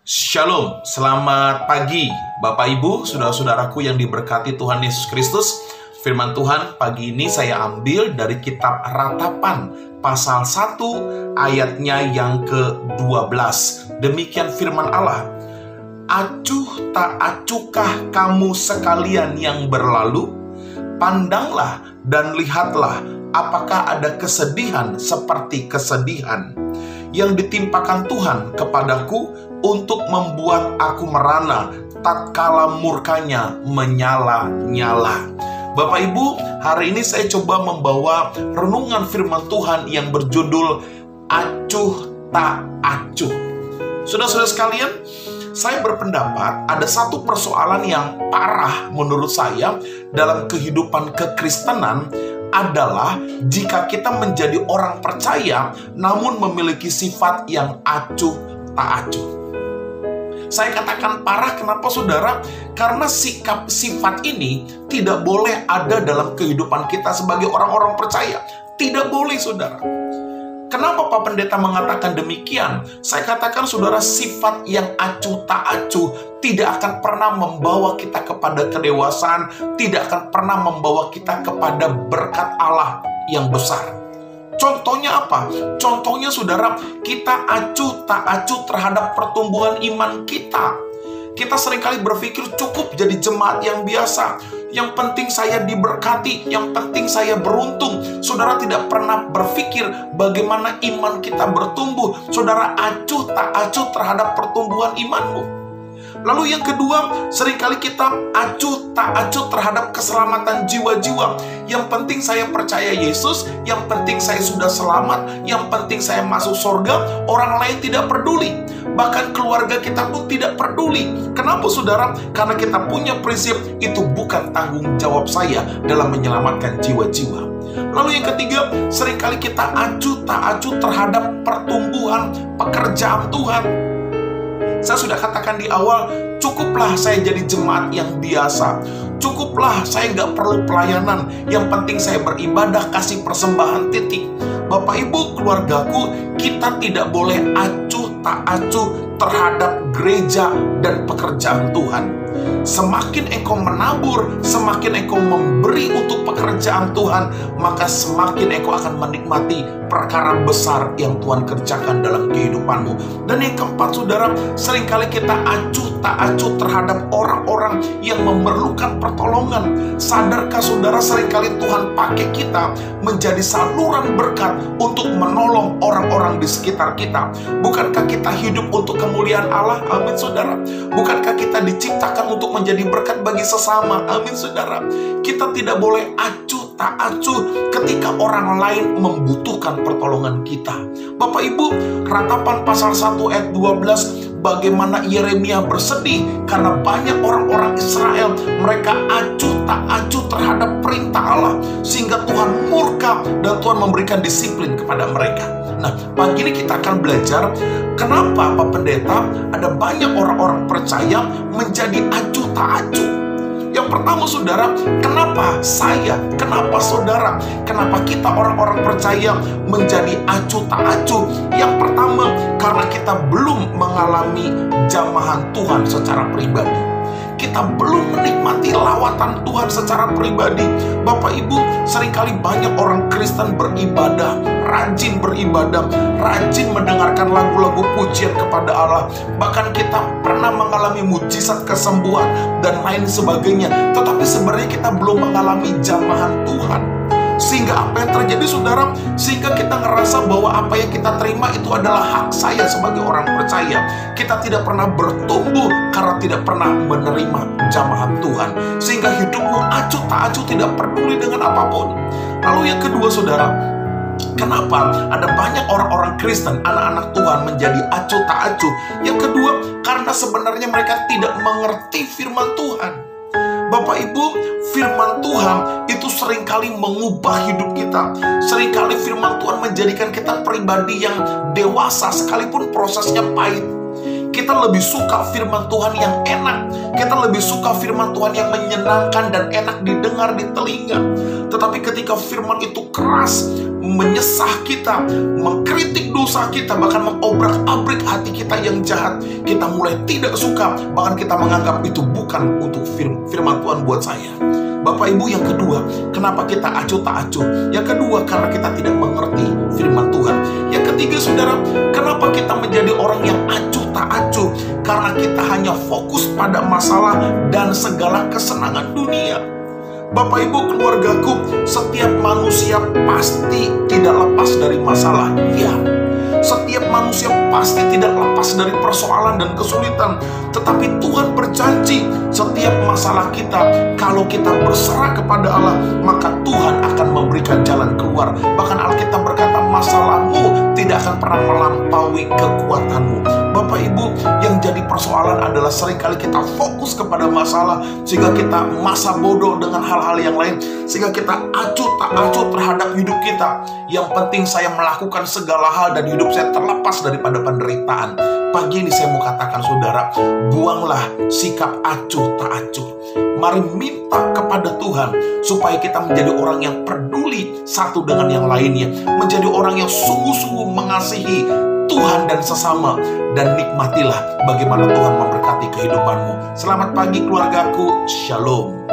Shalom, selamat pagi Bapak Ibu, saudara-saudaraku yang diberkati Tuhan Yesus Kristus. Firman Tuhan pagi ini saya ambil dari kitab Ratapan pasal 1 ayatnya yang ke-12. Demikian firman Allah. Acuh tak acukah kamu sekalian yang berlalu? Pandanglah dan lihatlah apakah ada kesedihan seperti kesedihan yang ditimpakan Tuhan kepadaku untuk membuat aku merana tatkala murkanya menyala-nyala. Bapak Ibu, hari ini saya coba membawa renungan firman Tuhan yang berjudul Acuh tak acuh. Saudara-saudara sekalian, saya berpendapat ada satu persoalan yang parah menurut saya dalam kehidupan kekristenan adalah jika kita menjadi orang percaya namun memiliki sifat yang acuh tak acuh. Saya katakan parah, kenapa saudara? Karena sifat ini tidak boleh ada dalam kehidupan kita sebagai orang-orang percaya. Tidak boleh, saudara. Kenapa Pak Pendeta mengatakan demikian? Saya katakan saudara, sifat yang acuh tak acuh tidak akan pernah membawa kita kepada kedewasaan, tidak akan pernah membawa kita kepada berkat Allah yang besar. Contohnya apa? Contohnya saudara, kita acuh tak acuh terhadap pertumbuhan iman kita. Kita seringkali berpikir cukup jadi jemaat yang biasa. Yang penting saya diberkati, yang penting saya beruntung. Saudara tidak pernah berpikir bagaimana iman kita bertumbuh. Saudara acuh tak acuh terhadap pertumbuhan imanmu. Lalu yang kedua, seringkali kita acuh tak acuh terhadap keselamatan jiwa-jiwa. Yang penting saya percaya Yesus, yang penting saya sudah selamat, yang penting saya masuk surga, orang lain tidak peduli. Bahkan keluarga kita pun tidak peduli. Kenapa saudara? Karena kita punya prinsip itu bukan tanggung jawab saya dalam menyelamatkan jiwa-jiwa. Lalu yang ketiga, seringkali kita acuh tak acuh terhadap pertumbuhan pekerjaan Tuhan. Saya sudah katakan di awal, cukuplah saya jadi jemaat yang biasa. Cukuplah saya nggak perlu pelayanan. Yang penting saya beribadah, kasih persembahan, titik. Bapak Ibu, keluargaku, kita tidak boleh acuh tak acuh terhadap gereja dan pekerjaan Tuhan. Semakin engkau menabur, semakin engkau memberi untuk pekerjaan Tuhan, maka semakin engkau akan menikmati perkara besar yang Tuhan kerjakan dalam kehidupanmu. Dan yang keempat saudara, seringkali kita acuh tak acuh terhadap orang-orang yang memerlukan pertolongan. Sadarkah saudara, seringkali Tuhan pakai kita menjadi saluran berkat untuk menolong orang-orang di sekitar kita. Bukankah kita hidup untuk kemuliaan Allah? Amin saudara. Bukankah kita diciptakan untuk menjadi berkat bagi sesama? Amin saudara. Kita tidak boleh acuh tak acuh ketika orang lain membutuhkan pertolongan kita. Bapak Ibu, Ratapan pasal 1 ayat 12, bagaimana Yeremia bersedih karena banyak orang-orang Israel mereka acuh tak acuh terhadap perintah Allah, sehingga Tuhan murka dan Tuhan memberikan disiplin kepada mereka. Nah, pagi ini kita akan belajar kenapa Pak Pendeta ada banyak orang-orang percaya menjadi acuh tak acuh. Yang pertama saudara, kenapa saya, kenapa saudara, kenapa kita orang-orang percaya menjadi acuh tak acuh? Yang pertama, karena kita belum mengalami jamahan Tuhan secara pribadi. Kita belum menikmati lawatan Tuhan secara pribadi. Bapak Ibu, seringkali banyak orang Kristen beribadah, rajin beribadah, rajin mendengarkan lagu-lagu pujian kepada Allah. Bahkan kita pernah mengalami mujizat kesembuhan dan lain sebagainya. Tetapi sebenarnya kita belum mengalami jamahan Tuhan. Sehingga apa yang terjadi saudara? Sehingga kita ngerasa bahwa apa yang kita terima itu adalah hak saya sebagai orang percaya. Kita tidak pernah bertumbuh karena tidak pernah menerima jamahan Tuhan. Sehingga hidupmu acuh tak acuh, tidak peduli dengan apapun. Lalu yang kedua saudara, kenapa ada banyak orang-orang Kristen, anak-anak Tuhan menjadi acuh tak acuh? Yang kedua, karena sebenarnya mereka tidak mengerti firman Tuhan. Bapak Ibu, firman Tuhan itu seringkali mengubah hidup kita. Seringkali firman Tuhan menjadikan kita pribadi yang dewasa sekalipun prosesnya pahit. Kita lebih suka firman Tuhan yang enak. Kita lebih suka firman Tuhan yang menyenangkan dan enak didengar di telinga. Tetapi ketika firman itu keras, menyesah kita, mengkritik dosa kita, bahkan mengobrak-abrik hati kita yang jahat, kita mulai tidak suka, bahkan kita menganggap itu bukan untuk firman Tuhan buat saya. Bapak Ibu, yang kedua, kenapa kita acuh tak acuh? Yang kedua, karena kita tidak mengerti firman Tuhan. Yang ketiga, saudara, kenapa kita menjadi orang yang acuh tak acuh? Karena kita hanya fokus pada masalah dan segala kesenangan dunia. Bapak Ibu, keluargaku, setiap manusia pasti tidak lepas dari masalah. Ya, setiap manusia pasti tidak lepas dari persoalan dan kesulitan. Tetapi Tuhan berjanji, setiap masalah kita, kalau kita berserah kepada Allah, maka Tuhan akan memberikan jalan keluar. Bahkan Alkitab berkata, masalahmu tidak akan pernah melampaui kekuatanmu. Bapak Ibu, yang jadi persoalan adalah seringkali kita fokus kepada masalah, sehingga kita masa bodoh dengan hal-hal yang lain, sehingga kita acuh tak acuh terhadap hidup kita. Yang penting saya melakukan segala hal dan hidup saya terlepas daripada penderitaan. Pagi ini saya mau katakan, saudara, buanglah sikap acuh tak acuh. Mari minta kepada Tuhan supaya kita menjadi orang yang peduli satu dengan yang lainnya, menjadi orang yang sungguh-sungguh mengasihi Tuhan dan sesama, dan nikmatilah bagaimana Tuhan memberkati kehidupanmu. Selamat pagi keluargaku, shalom.